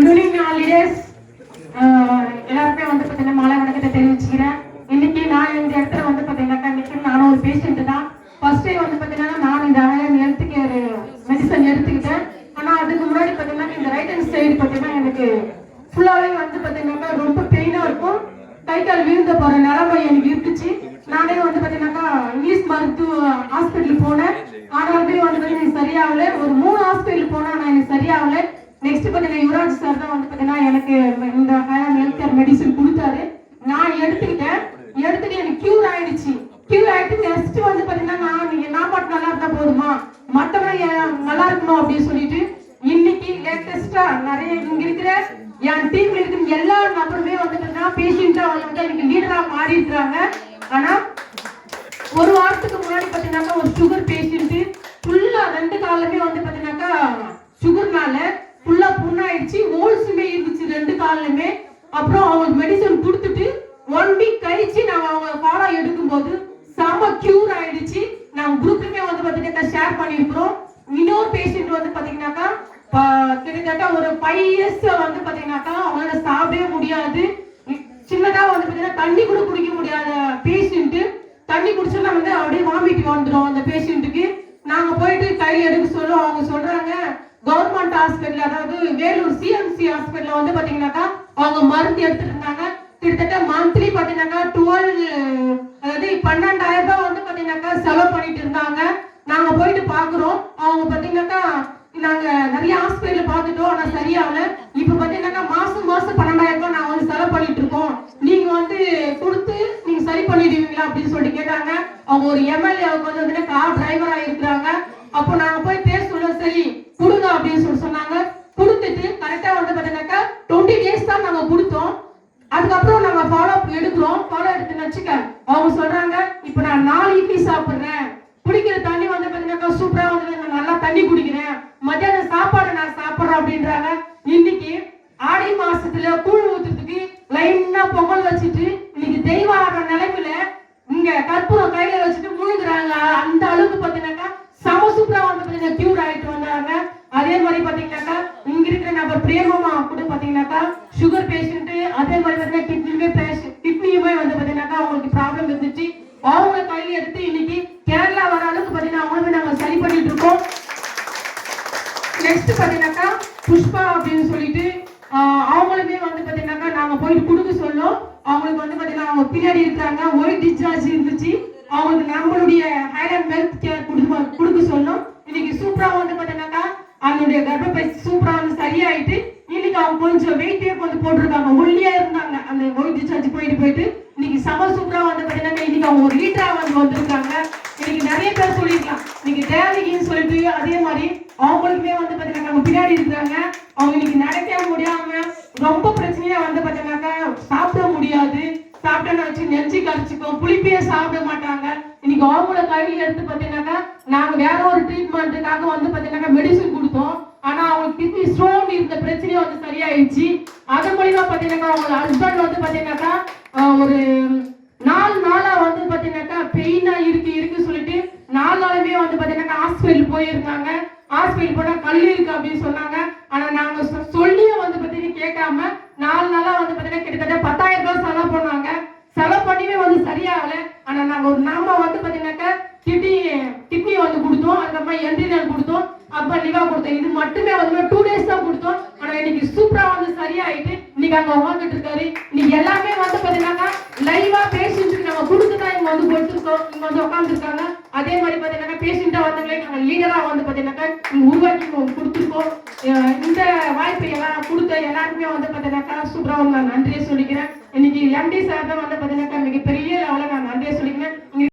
Good evening all leaders. எல்லாருமே வந்து பார்த்தீங்கன்னா மாலை வணக்கத்தை தெரிவிச்சுக்கிறேன். இன்னைக்கு நான் இந்த இடத்துல வந்து பார்த்தீங்கன்னாக்கா இன்னைக்கு நானும் ஒரு பேஷண்ட் தான். ஃபர்ஸ்ட் டே வந்து பார்த்தீங்கன்னா நான் இந்த ஹெல்த் கேர் மெடிசன் எடுத்துக்கிட்டேன். ஆனால் அதுக்கு முன்னாடி பார்த்தீங்கன்னா இந்த ரைட் ஹேண்ட் சைடு பார்த்தீங்கன்னா எனக்கு ஃபுல்லாகவே வந்து பார்த்தீங்கன்னாக்கா ரொம்ப பெயினாக இருக்கும். கை கால் விழுந்த போகிற நிலைமை எனக்கு இருந்துச்சு. நானே வந்து பார்த்தீங்கன்னாக்கா இங்கிலீஷ் மருத்துவ ஹாஸ்பிட்டல் போனேன். ஆனாலுமே வந்து பார்த்தீங்கன்னா சரியாகல. ஒரு 3 ஹாஸ்பிட்டல் போனால் ஆனால் எனக்கு சரியாகல. நெக்ஸ்ட் பார்த்தீங்கன்னா யுவராஜ் சார் தான் வந்து பார்த்தீங்கன்னா எனக்கு இந்த ஹெல்த் கேர் மெடிசன் கொடுத்தாரு. நான் எடுத்துக்கிட்டேன். எடுத்துட்டு எனக்கு கியூர் ஆயிடுச்சு. கியூர் ஆயிட்டு நெக்ஸ்ட் வந்து பார்த்தீங்கன்னா நான் மட்டும் நல்லா இருந்தா போதுமா, மற்றவங்க நல்லா இருக்கணும் அப்படின்னு சொல்லிட்டு இன்னைக்கு லேட்டஸ்டா நிறைய இங்க இருக்கிற என் டீம்ல இருக்கிற எல்லா நபருமே வந்து பார்த்தீங்கன்னா பேஷண்டா வந்து எனக்கு லீடரா மாறி இருக்கிறாங்க. ஆனா ஒரு வாரத்துக்கு முன்னாடி பார்த்தீங்கன்னாக்கா ஒரு சுகர் பேஷண்ட் ஃபுல்லா 2 காலுமே வந்து பார்த்தீங்கன்னாக்கா சுகர்னால ஃபுல்லா புண்ணாயிடுச்சு. ஹோல்ஸுமே இருந்துச்சு 2 காலுமே. அப்புறம் அவங்களுக்கு மெடிசன் கொடுத்துட்டு 1 வீக் கழிச்சு நாங்கள் அவங்க ஃபாலோ எடுக்கும்போது செம கியூர் ஆயிடுச்சு. நாங்கள் குரூப்லயுமே வந்து பார்த்தீங்கன்னா ஷேர் பண்ணியிருக்கிறோம். இன்னொரு பேஷண்ட் வந்து பார்த்தீங்கன்னாக்கா கிட்டத்தட்ட ஒரு 5 இயர்ஸ் வந்து பார்த்தீங்கன்னாக்கா அவங்களால சாப்பிடவே முடியாது. சின்னதா வந்து பார்த்தீங்கன்னா தண்ணி கூட குடிக்க முடியாத பேஷண்ட். தண்ணி குடிச்சோம்னா வந்து அப்படியே வாமிட் வந்துடும் அந்த பேஷண்ட்டுக்கு. நாங்க போயிட்டு கையில் எடுக்க சொல்லுவோம். அவங்க சொல்றாங்க கவர்மெண்ட் ஹாஸ்பிட்டல், அதாவது வேலூர் சிஎம்சி ஹாஸ்பிட்டல் வந்து பாத்தீங்கன்னாக்கா அவங்க மருந்து எடுத்துட்டு இருந்தாங்க. கிட்டத்தட்ட மந்த்லி பாத்தீங்கன்னாக்கா 12,000 ரூபாய் வந்து பாத்தீங்கன்னாக்கா செலவு பண்ணிட்டு இருந்தாங்க. நாங்க போயிட்டு பாக்குறோம். அவங்க பாத்தீங்கன்னாக்கா நாங்க நிறைய ஹாஸ்பிட்டல் பார்த்துட்டோம், ஆனா சரியாகல. இப்ப பாத்தீங்கன்னாக்கா மாசம் 12,000 ரூபாய் நாங்க வந்து செலவு பண்ணிட்டு இருக்கோம். நீங்க வந்து கொடுத்து நீங்க சரி பண்ணிடுவீங்களா அப்படின்னு சொல்லிட்டு கேட்டாங்க. அவங்க ஒரு எம்எல்ஏ வந்து கார் டிரைவரா இருக்கிறாங்க. அப்போ நாங்க போய் பேச சொல்லுவோம், சரி கொடுங்க அப்படின்னு சொல்லி சொன்னாங்க. கொடுத்துட்டு கரெக்டா வந்து பாத்தீங்கன்னாக்கா 20 டேஸ் தான் நாங்க கொடுத்தோம். அதுக்கப்புறம் நாங்க ஃபாலோ எடுக்கிறோம். ஃபாலோ எடுத்து வச்சுக்க அவங்க சொல்றாங்க, இப்ப நான் 4 இட்லி சாப்பிடுறேன், குடிக்கிற தண்ணி வந்து பாத்தீங்கன்னாக்கா சூப்பரா வந்து நான் நல்லா தண்ணி குடிக்கிறேன், மத்தியானம் சாப்பாடு நான் சாப்பிடுறேன் அப்படின்றாங்க. இன்னைக்கு ஆடி மாசத்துல கூழ் ஊத்துறதுக்கு லைனா பொங்கல் வச்சுட்டு இன்னைக்கு தெய்வ ஆடுற நிலைமையில இங்க கற்பூரம் கையில வச்சுட்டு முழுங்குறாங்க. அந்த அளவுக்கு பாத்தீங்கன்னாக்கா சம சூப்பரா வந்து பாத்தீங்கன்னா கியூர் ஆயிட்டு வந்தாங்க. அதே மாதிரி பாத்தீங்கன்னாக்கா இங்க இருக்கிற நபர் பிரேமமா கூட பாத்தீங்கன்னாக்கா சுகர் பேஷண்ட், அதே மாதிரி பாத்தீங்கன்னா கிட்னியுமே வந்து பாத்தீங்கன்னாக்கா அவங்களுக்கு ப்ராப்ளம் இருந்துச்சு. அவங்க கையில எடுத்து இன்னைக்கு கேரளா வர அளவுக்கு பாத்தீங்கன்னா அவங்களுமே நாங்க சரி பண்ணிட்டு இருக்கோம். நெக்ஸ்ட் பாத்தீங்கன்னாக்கா புஷ்பா அப்படின்னு சொல்லிட்டு அவங்களுமே வந்து பாத்தீங்கன்னாக்கா நாங்க போயிட்டு கொடுக்க சொல்லும். அவங்களுக்கு வந்து பாத்தீங்கன்னா அவங்க பின்னாடி இருக்கிறாங்க, ஒயிட் டிஸ்சார்ஜ் இருந்துச்சு. அவங்களுக்கு நம்மளுடைய ஹைலண்ட் ஹெல்த் கேர் கொடுக்க சொல்லும். இன்னைக்கு சூப்பரா வந்து பாத்தீங்கன்னாக்கா அவங்களுடைய கர்ப்பப்பை சூப்பரா வந்து சரியாயிட்டு இன்னைக்கு அவங்க கொஞ்சம் வெயிட்டே கொஞ்சம் போட்டிருக்காங்க. ஒல்லியா இருந்தாங்க. அந்த ஒயிட் டிஸ்சார்ஜ் போயிட்டு இன்னைக்கு சம சூப்பரா வந்து பாத்தீங்கன்னா இன்னைக்கு அவங்க ஒரு லீடரா வந்து வந்திருக்காங்க. இன்னைக்கு நிறைய பேர் சொல்லிருக்கலாம் இன்னைக்கு தேவைக்குன்னு சொல்லிட்டு. அதே மாதிரி அவங்களுக்குமே வந்து பாத்தீங்கன்னா அவங்க பின்னாடி இருக்கிறாங்க. அவங்க இன்னைக்கு நடக்க முடியாம ரொம்ப பிரச்சனையா வந்து பாத்தீங்கன்னாக்கா சாப்பிட முடியாது. சாப்பிட்டா வச்சு நெஞ்சு கரைச்சிக்கும், புளிப்பையே சாப்பிட மாட்டாங்க. இன்னைக்கு அவங்கள கையில எடுத்து பாத்தீங்கன்னாக்கா நாங்க வேற ஒரு ட்ரீட்மெண்ட்டுக்காக வந்து பாத்தீங்கன்னாக்கா மெடிசன் கொடுத்தோம். ஆனா அவங்களுக்கு கிட்னி ஸ்டோன் இருந்த பிரச்சனையும் வந்து சரியாயிடுச்சு. அதன் மூலியமா பாத்தீங்கன்னாக்கா அவங்க ஹஸ்பண்ட் வந்து பாத்தீங்கன்னாக்கா ஒரு 4 நாளா வந்து பாத்தீங்கன்னாக்கா பெயினா இருக்கு சொல்லிட்டு 4 நாளுமே வந்து பாத்தீங்கன்னாக்கா ஹாஸ்பிட்டல் போயிருந்தாங்க. ஹாஸ்பிட்டல் போனா கல் இருக்கு அப்படின்னு சொன்னாங்க. ஆனா நாங்க சொல்லியும் வந்து பாத்தீங்கன்னா கேட்காம 4 நாளா வந்து பாத்தீங்கன்னா கிட்டத்தட்ட 10,000 ரூபாய் செலவு பண்ணாங்க. செலவு பண்ணியுமே வந்து சரியாகல. ஆனா நாங்க ஒரு நாம வந்து பாத்தீங்கன்னாக்கா கிட்னி வந்து கொடுத்தோம். அதுக்கப்புறமா என்ட்ரினல் கொடுத்தோம், அப்புறம் லிவா கொடுத்தோம். இது மட்டுமே வந்து 2 டேஸ் தான் கொடுத்தோம். ஆனா இன்னைக்கு சூப்பரா வந்து சரியாயிட்டு இன்னைக்கு அங்க உட்காந்துட்டு இருக்காரு. இன்னைக்கு எல்லாமே வந்து பாத்தீங்கன்னாக்கா லைவா பேஷண்ட்டுக்கு நம்ம கொடுத்துதான் இங்க வந்து கொடுத்துருக்கோம். இங்க வந்து உட்காந்துருக்காங்க. அதே மாதிரி பாத்தீங்கன்னா பேஷண்டா வந்தவங்களே நாங்க லீடரா வந்து பாத்தீங்கன்னாக்கா உருவாக்கி கொடுத்துருக்கோம். இந்த வாய்ப்பை எல்லாம் கொடுத்த எல்லாருக்குமே வந்து பாத்தீங்கன்னாக்கா சூப்பரா நான் நன்றியை சொல்லிக்கிறேன். இன்னைக்கு எம்டி சார் தான் வந்து பாத்தீங்கன்னாக்கா மிகப்பெரிய லெவலில்